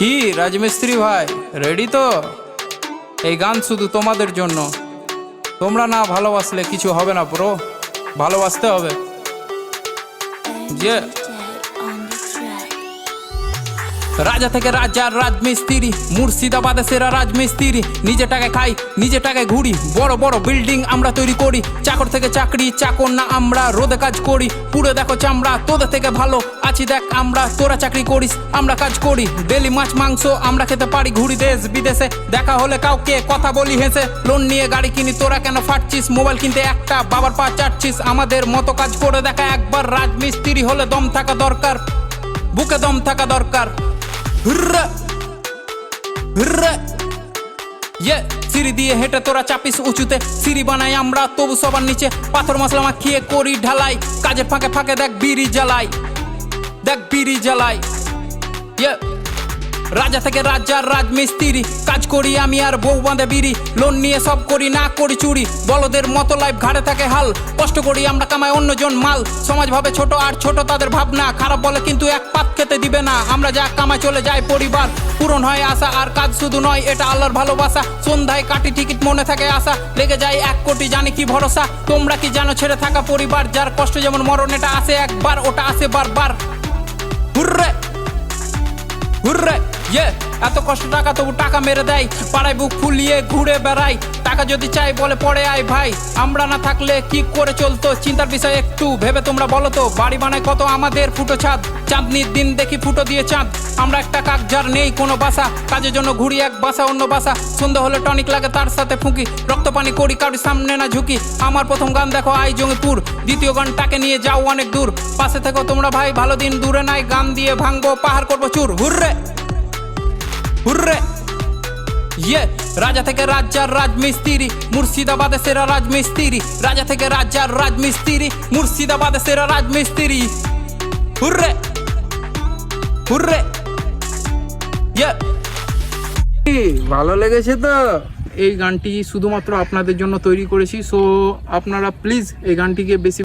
কি রাজমিস্ত্রি ভাই রেডি তো? এই গান শুধু তোমাদের জন্য। তোমরা না ভালোবাসলে কিছু হবে না ব্রো, ভালোবাসতে হবে। যে রাজা থেকে রাজার রাজমিস্ত্রি, মুর্শিদাবাদে সেরা রাজমিস্ত্রি। নিজে টাকায় খাই, নিজে টাকায় ঘুরি, বড় বড় বিল্ডিং আমরা তৈরি করি। চাকর থেকে চাকরি, চাকর না আমরা, রোদে কাজ করি, পুরো দেখো চামড়া। তোদের থেকে ভালো আছি দেখ আমরা, তোরা চাকরি করিস আমরা কাজ করি। ডেলি মাছ মাংস আমরা খেতে পারি, ঘুরি দেশ বিদেশে। দেখা হলে কাউকে কথা বলি হেসে। লোন নিয়ে গাড়ি কিনি, তোরা কেন ফাটছিস? মোবাইল কিনতে একটা বাবার পা চাটছিস। আমাদের মতো কাজ করে দেখা একবার। রাজমিস্ত্রি হলে দম থাকা দরকার, বুকে দম থাকা দরকার। সিঁড়ি দিয়ে হেঁটে তোরা চাপিস উঁচুতে, সিঁড়ি বানাই আমরা তবু সবার নিচে। পাথর মশলা মাখিয়ে করি ঢালাই, কাজের ফাঁকে ফাঁকে দেখ বিড়ি জ্বালাই, দেখ বিড়ি জ্বালাই। রাজা থেকে রাজার রাজমিস্ত্রি, কাজ করি আমি আর বউ বাঁধে বিড়ি। লোন নিয়ে সব করি, না করি চুরি, বলদের মতো লাইফ ঘাড়ে থাকে হাল। কষ্ট করি আমরা, কামাই অন্যজন মাল। সমাজ ভাবে ছোট আর ছোট তাদের ভাবনা, খারাপ বলে কিন্তু এক পাত খেতে দিবে না। আমরা যা কামাই চলে যায় পরিবার, পূরণ হয় আশা। আর কাজ শুধু নয়, এটা আল্লাহর ভালোবাসা। সন্ধ্যায় কাটি টিকিট, মনে থাকে আশা। লেগে যায় 1 কোটি, জানি কি ভরসা। তোমরা কি জানো ছেড়ে থাকা পরিবার? যার কষ্ট যেমন মরণ, এটা আসে একবার, ওটা আসে বারবার। হুররে হুররে এত কষ্ট টাকা তবু টাকা মেরে দেয়। পাড়ায় বুক ফুলিয়ে ঘুরে বেড়াই, টাকা যদি চাই বলে পড়ে আয় ভাই। আমরা না থাকলে কি করে চলতো? চিন্তার বিষয় একটু ভেবে তোমরা বলো তো। বাড়ি বানায় কত আমাদের ফুটো ছাদ, চাঁদনির দিন দেখি ফুটো দিয়ে চাঁদ। আমরা একটা কাক যার নেই কোনো বাসা, কাজের জন্য ঘুরি এক বাসা অন্য বাসা। সন্ধ্যা হলে টনিক লাগে তার সাথে ফুঁকি, রক্ত পানি করি কারোর সামনে না ঝুঁকি। আমার প্রথম গান দেখো আই জঙ্গিপুর, দ্বিতীয় গানটাকে নিয়ে যাও অনেক দূর। পাশে থেকো তোমরা ভাই, ভালো দিন দূরে নাই। গান দিয়ে ভাঙবো পাহাড়, করবো চুর। হুররে হুররে রাজা থেকে রাজার রাজমিস্ত্রি, মুর্শিদাবাদে সেরা রাজমিস্ত্রি। রাজা থেকে রাজার রাজমিস্ত্রি, মুর্শিদাবাদে সেরা রাজমিস্ত্রি। Hurray hurray. ভালো লেগেছে তো? এই গানটি শুধুমাত্র আপনাদের জন্য তৈরি করেছি। সো আপনারা প্লিজ এই গানটিকে বেশি